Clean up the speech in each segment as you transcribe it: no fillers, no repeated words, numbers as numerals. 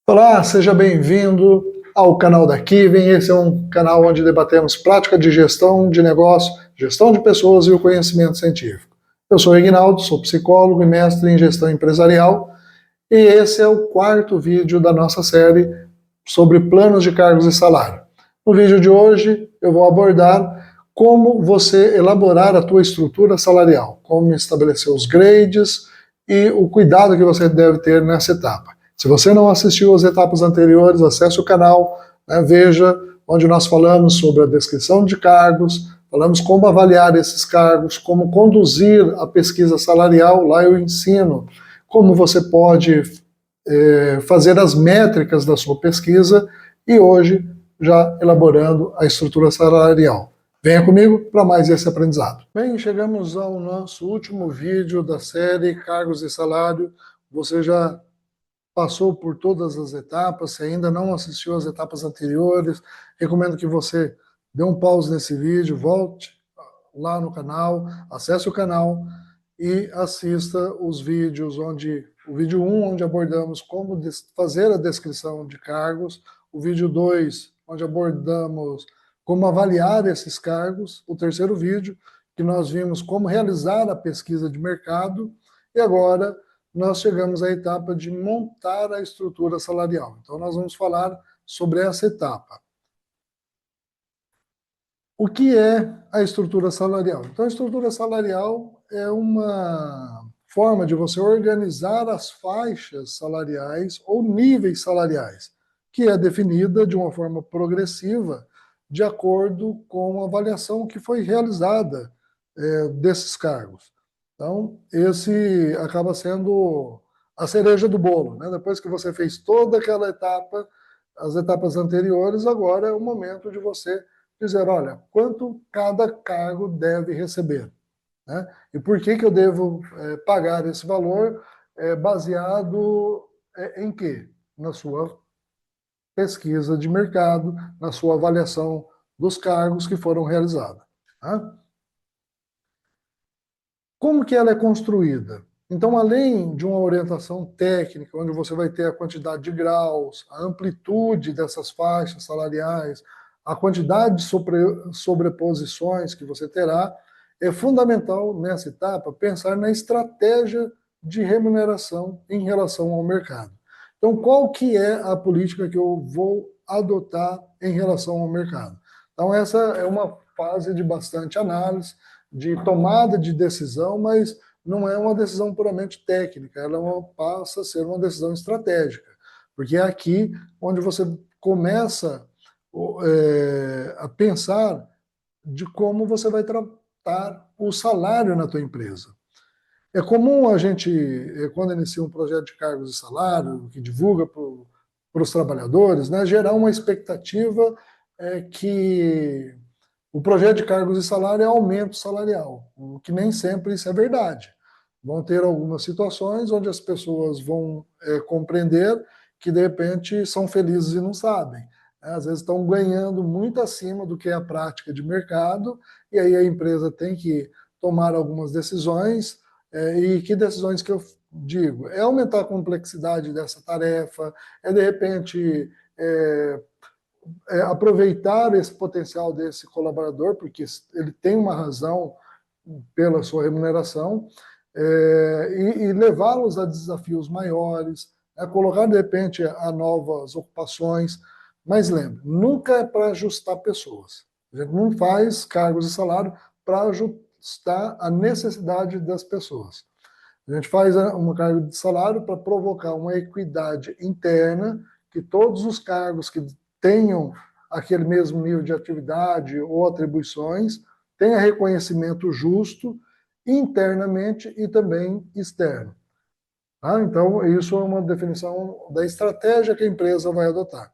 Olá, seja bem-vindo ao canal da Kiven. Esse é um canal onde debatemos prática de gestão de negócio, gestão de pessoas e o conhecimento científico. Eu sou Reginaldo, sou psicólogo e mestre em gestão empresarial, e esse é o quarto vídeo da nossa série sobre planos de cargos e salário. No vídeo de hoje eu vou abordar como você elaborar a tua estrutura salarial, como estabelecer os grades e o cuidado que você deve ter nessa etapa. Se você não assistiu às etapas anteriores, acesse o canal, veja onde nós falamos sobre a descrição de cargos, falamos como avaliar esses cargos, como conduzir a pesquisa salarial. Lá eu ensino como você pode fazer as métricas da sua pesquisa e hoje já elaborando a estrutura salarial. Venha comigo para mais esse aprendizado. Bem, chegamos ao nosso último vídeo da série Cargos e Salário. Você já passou por todas as etapas. Se ainda não assistiu às etapas anteriores, recomendo que você dê um pause nesse vídeo, volte lá no canal, acesse o canal e assista os vídeos o vídeo 1, onde abordamos como fazer a descrição de cargos, o vídeo 2, onde abordamos como avaliar esses cargos, o terceiro vídeo, que nós vimos como realizar a pesquisa de mercado, e agora nós chegamos à etapa de montar a estrutura salarial. Então nós vamos falar sobre essa etapa. O que é a estrutura salarial? Então a estrutura salarial é uma forma de você organizar as faixas salariais ou níveis salariais, que é definida de uma forma progressiva de acordo com a avaliação que foi realizada desses cargos. Então, esse acaba sendo a cereja do bolo, né? Depois que você fez toda aquela etapa, as etapas anteriores, agora é o momento de você dizer, olha, quanto cada cargo deve receber, né? E por que eu devo pagar esse valor baseado em quê? Na sua pesquisa de mercado, na sua avaliação dos cargos que foram realizados, tá? Como que ela é construída? Então, além de uma orientação técnica, onde você vai ter a quantidade de graus, a amplitude dessas faixas salariais, a quantidade de sobreposições que você terá, é fundamental nessa etapa pensar na estratégia de remuneração em relação ao mercado. Então, qual que é a política que eu vou adotar em relação ao mercado? Então, essa é uma fase de bastante análise, de tomada de decisão, mas não é uma decisão puramente técnica, ela passa a ser uma decisão estratégica, porque é aqui onde você começa a pensar de como você vai tratar o salário na tua empresa. É comum a gente, quando inicia um projeto de cargos e salário, que divulga para os trabalhadores, né, gerar uma expectativa que o projeto de cargos e salário é aumento salarial, o que nem sempre isso é verdade. Vão ter algumas situações onde as pessoas vão compreender que, de repente, são felizes e não sabem. Às vezes estão ganhando muito acima do que é a prática de mercado, e aí a empresa tem que tomar algumas decisões. E que decisões que eu digo? É aumentar a complexidade dessa tarefa, de repente, aproveitar esse potencial desse colaborador, porque ele tem uma razão pela sua remuneração, e levá-los a desafios maiores, colocar de repente a novas ocupações. Mas lembre, nunca é para ajustar pessoas. A gente não faz cargos e salário para ajustar a necessidade das pessoas. A gente faz uma carga de salário para provocar uma equidade interna, que todos os cargos que tenham aquele mesmo nível de atividade ou atribuições tenham reconhecimento justo internamente e também externo. Tá? Então, isso é uma definição da estratégia que a empresa vai adotar.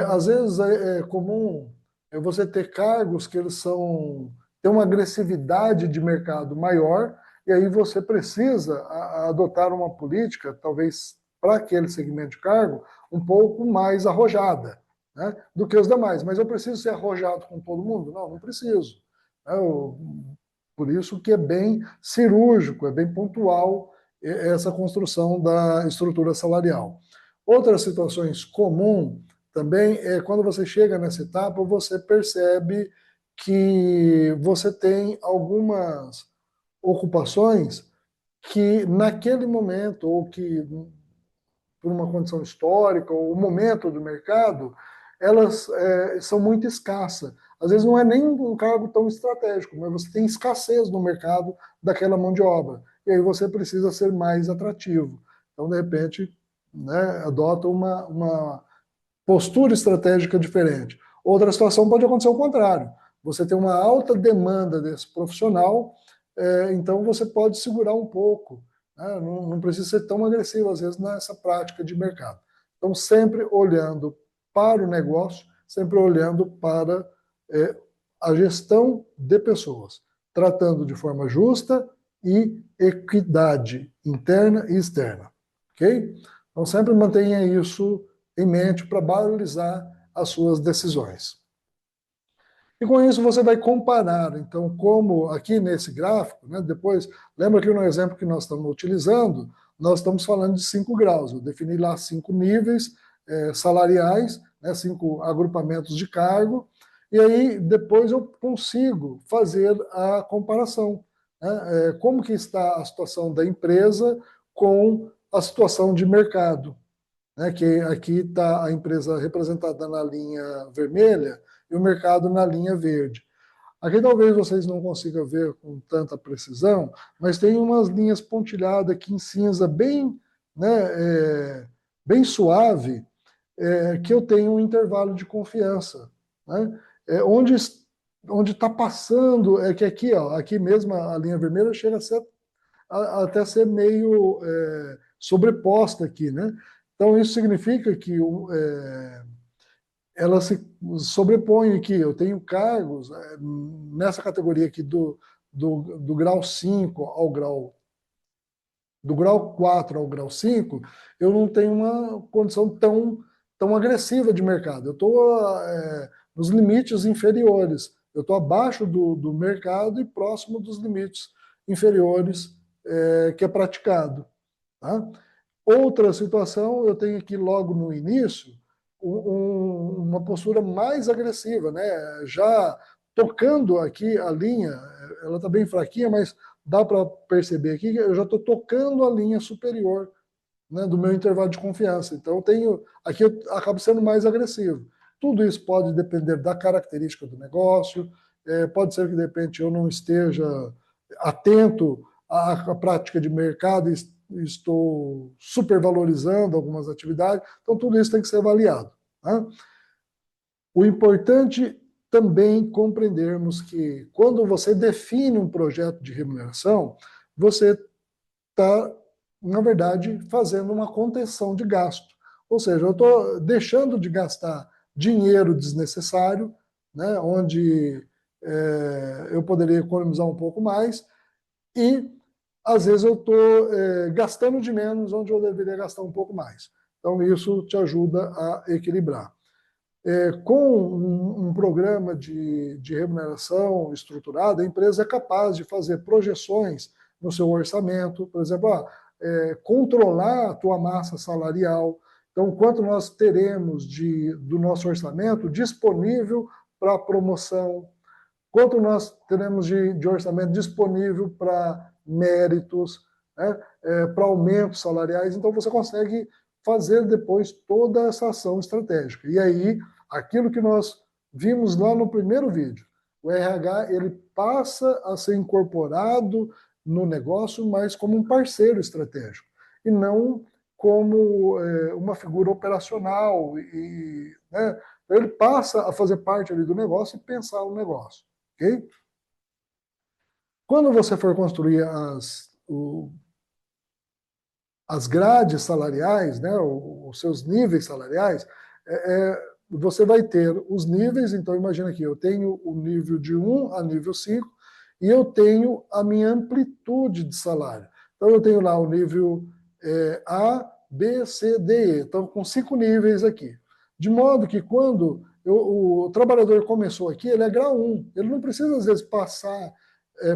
Às vezes é comum você ter cargos que eles têm uma agressividade de mercado maior, e aí você precisa adotar uma política, talvez para aquele segmento de cargo, um pouco mais arrojada, né, do que os demais. Mas eu preciso ser arrojado com todo mundo? Não, não preciso. Por isso que é bem cirúrgico, é bem pontual essa construção da estrutura salarial. Outras situações comuns também é quando você chega nessa etapa, você percebe que você tem algumas ocupações que naquele momento, ou que por uma condição histórica, ou o momento do mercado, elas são muito escassas. Às vezes não é nem um cargo tão estratégico, mas você tem escassez no mercado daquela mão de obra. E aí você precisa ser mais atrativo. Então, de repente, né, adota uma postura estratégica diferente. Outra situação pode acontecer o contrário. Você tem uma alta demanda desse profissional, então você pode segurar um pouco, né? Não precisa ser tão agressivo, às vezes, nessa prática de mercado. Então, sempre olhando para o negócio, sempre olhando para a gestão de pessoas, tratando de forma justa e equidade interna e externa. Ok? Então, sempre mantenha isso em mente para balizar as suas decisões. E com isso você vai comparar, então, como aqui nesse gráfico, né, depois, lembra que no exemplo que nós estamos utilizando, nós estamos falando de 5 graus, eu defini lá 5 níveis salariais, né, 5 agrupamentos de cargo, e aí depois eu consigo fazer a comparação, né, como que está a situação da empresa com a situação de mercado, né, que aqui está a empresa representada na linha vermelha e o mercado na linha verde. Aqui talvez vocês não consigam ver com tanta precisão, mas tem umas linhas pontilhadas aqui em cinza bem, né, bem suave, que eu tenho um intervalo de confiança, né, onde está passando, é que aqui, ó, aqui mesmo a linha vermelha chega a ser até ser meio sobreposta aqui, né? Então isso significa que ela se sobrepõe aqui. Eu tenho cargos nessa categoria aqui do grau 5 ao grau do grau 4 ao grau 5, eu não tenho uma condição tão agressiva de mercado. Eu estou nos limites inferiores. Eu estou abaixo do mercado e próximo dos limites inferiores que é praticado. Tá? Outra situação, eu tenho aqui logo no início uma postura mais agressiva, né? Já tocando aqui a linha, ela está bem fraquinha, mas dá para perceber aqui que eu já estou tocando a linha superior, né, do meu intervalo de confiança. Então, aqui eu acabo sendo mais agressivo. Tudo isso pode depender da característica do negócio, pode ser que de repente eu não esteja atento à prática de mercado e estou supervalorizando algumas atividades, então tudo isso tem que ser avaliado. Tá? O importante também compreendermos que quando você define um projeto de remuneração, você está, na verdade, fazendo uma contenção de gasto. Ou seja, eu estou deixando de gastar dinheiro desnecessário, né, onde eu poderia economizar um pouco mais, e às vezes eu estou gastando de menos onde eu deveria gastar um pouco mais. Então isso te ajuda a equilibrar. Com um programa de remuneração estruturado, a empresa é capaz de fazer projeções no seu orçamento, por exemplo, controlar a tua massa salarial. Então, quanto nós teremos do nosso orçamento disponível para promoção, quanto nós teremos de orçamento disponível para méritos, né, para aumentos salariais. Então, você consegue fazer depois toda essa ação estratégica. E aí, aquilo que nós vimos lá no primeiro vídeo, o RH ele passa a ser incorporado no negócio, mas como um parceiro estratégico, e não como uma figura operacional. Né, ele passa a fazer parte ali do negócio e pensar o negócio. Okay? Quando você for construir as grades salariais, né, os seus níveis salariais, você vai ter os níveis. Então imagina aqui, eu tenho o nível de 1 a nível 5 e eu tenho a minha amplitude de salário. Então eu tenho lá o nível A, B, C, D, E. Então com 5 níveis aqui. De modo que quando o trabalhador começou aqui, ele é grau 1. Ele não precisa às vezes passar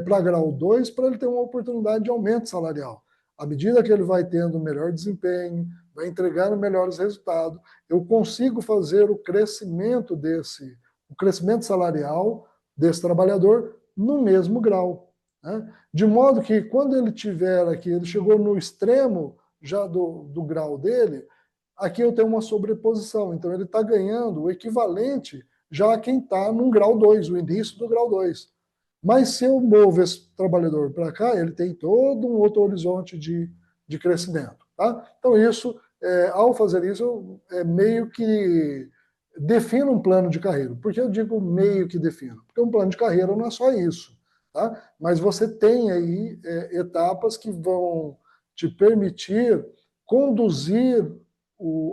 para grau 2 para ele ter uma oportunidade de aumento salarial. À medida que ele vai tendo melhor desempenho, vai entregando melhores resultados, eu consigo fazer o crescimento salarial desse trabalhador no mesmo grau, né? De modo que quando ele tiver aqui, ele chegou no extremo já do grau dele, aqui eu tenho uma sobreposição, então ele está ganhando o equivalente já a quem está no grau 2, o início do grau 2. Mas se eu movo esse trabalhador para cá, ele tem todo um outro horizonte de crescimento. Tá? Então, ao fazer isso, eu meio que defino um plano de carreira. Por que eu digo meio que defino? Porque um plano de carreira não é só isso. Tá? Mas você tem aí etapas que vão te permitir conduzir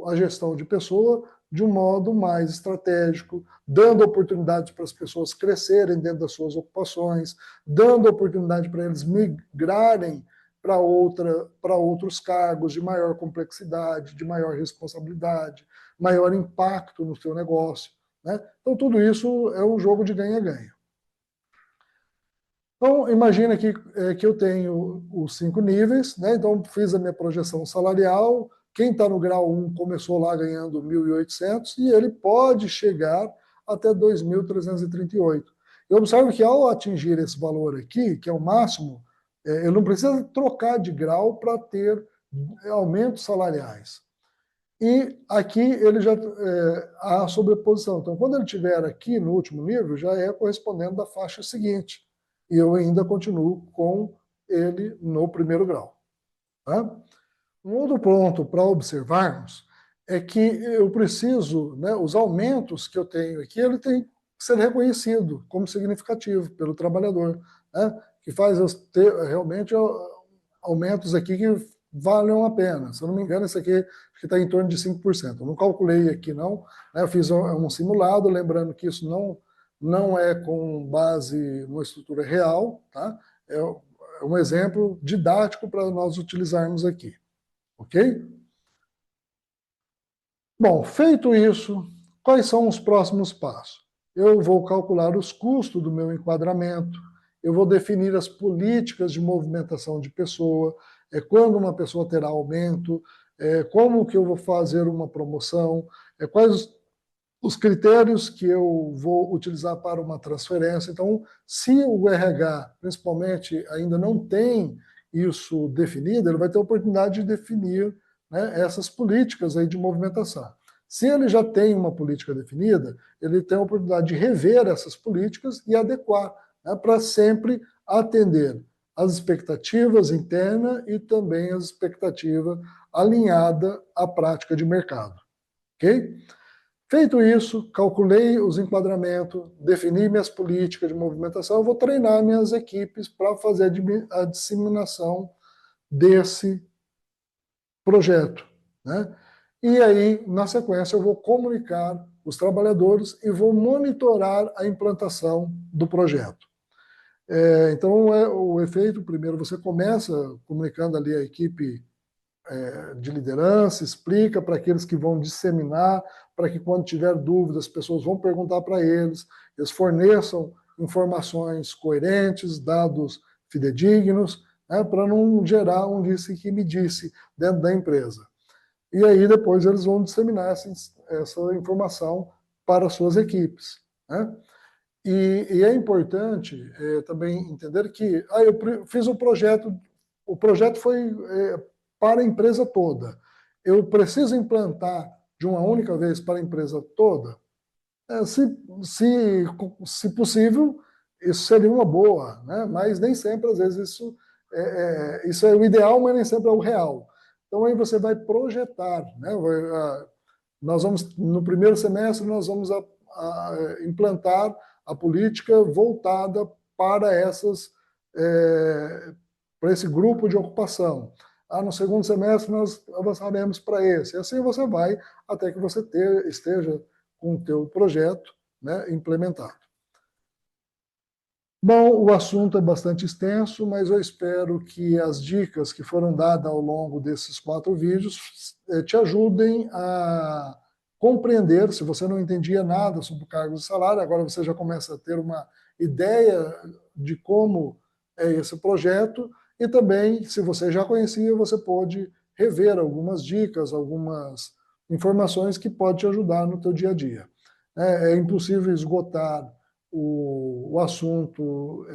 a gestão de pessoa de um modo mais estratégico, dando oportunidades para as pessoas crescerem dentro das suas ocupações, dando oportunidade para eles migrarem para outros cargos de maior complexidade, de maior responsabilidade, maior impacto no seu negócio. Né? Então, tudo isso é um jogo de ganha-ganha. Então, imagina que eu tenho os 5 níveis, né? Então, fiz a minha projeção salarial. Quem está no grau 1 começou lá ganhando 1.800 e ele pode chegar até 2.338. Eu observo que ao atingir esse valor aqui, que é o máximo, ele não precisa trocar de grau para ter aumentos salariais. E aqui ele já há a sobreposição. Então, quando ele estiver aqui no último nível, já é correspondendo da faixa seguinte. E eu ainda continuo com ele no primeiro grau. Tá? Um outro ponto para observarmos é que eu preciso, né, os aumentos que eu tenho aqui, ele tem que ser reconhecido como significativo pelo trabalhador, né, que faz eu ter realmente aumentos aqui que valham a pena. Se eu não me engano, esse aqui está em torno de 5%. Eu não calculei aqui, não. Né, eu fiz um simulado, lembrando que isso não é com base numa estrutura real, tá? É um exemplo didático para nós utilizarmos aqui. Ok? Bom, feito isso, quais são os próximos passos? Eu vou calcular os custos do meu enquadramento, eu vou definir as políticas de movimentação de pessoa, quando uma pessoa terá aumento, como que eu vou fazer uma promoção, quais os critérios que eu vou utilizar para uma transferência. Então, se o RH, principalmente, ainda não tem isso definido, ele vai ter a oportunidade de definir, né, essas políticas aí de movimentação. Se ele já tem uma política definida, ele tem a oportunidade de rever essas políticas e adequar, né, para sempre atender as expectativas internas e também as expectativas alinhadas à prática de mercado. Ok? Feito isso, calculei os enquadramentos, defini minhas políticas de movimentação, eu vou treinar minhas equipes para fazer a disseminação desse projeto, né? E aí, na sequência, eu vou comunicar os trabalhadores e vou monitorar a implantação do projeto. Então, o efeito, primeiro, você começa comunicando ali a equipe de liderança, explica para aqueles que vão disseminar, para que quando tiver dúvidas, as pessoas vão perguntar para eles forneçam informações coerentes, dados fidedignos, né, para não gerar um disse que me disse dentro da empresa. E aí depois eles vão disseminar essa informação para as suas equipes. Né? E é importante também entender que eu fiz o projeto foi para a empresa toda. Eu preciso implantar de uma única vez para a empresa toda? Se possível, isso seria uma boa, né? Mas nem sempre, às vezes, isso é o ideal, mas nem sempre é o real. Então aí você vai projetar, né? Nós vamos, no primeiro semestre, nós vamos implantar a política voltada para para esse grupo de ocupação. No segundo semestre nós avançaremos para esse. E assim você vai até que você esteja com o teu projeto, né, implementado. Bom, o assunto é bastante extenso, mas eu espero que as dicas que foram dadas ao longo desses 4 vídeos te ajudem a compreender, se você não entendia nada sobre o cargo de salário, agora você já começa a ter uma ideia de como é esse projeto E também, se você já conhecia, você pode rever algumas dicas, algumas informações que podem te ajudar no teu dia a dia. É impossível esgotar o assunto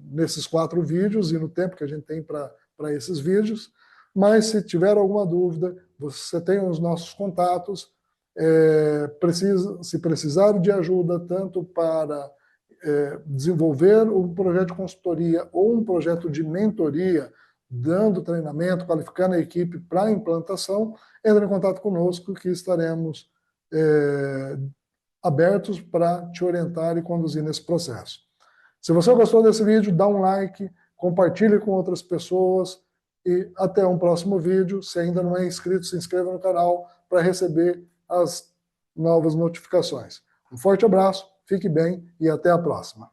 nesses 4 vídeos e no tempo que a gente tem para esses vídeos, mas se tiver alguma dúvida, você tem os nossos contatos, se precisar de ajuda tanto para desenvolver um projeto de consultoria ou um projeto de mentoria, dando treinamento, qualificando a equipe para a implantação, entre em contato conosco que estaremos abertos para te orientar e conduzir nesse processo. Se você gostou desse vídeo, dá um like, compartilhe com outras pessoas e até um próximo vídeo. Se ainda não é inscrito, se inscreva no canal para receber as novas notificações. Um forte abraço, fique bem e até a próxima.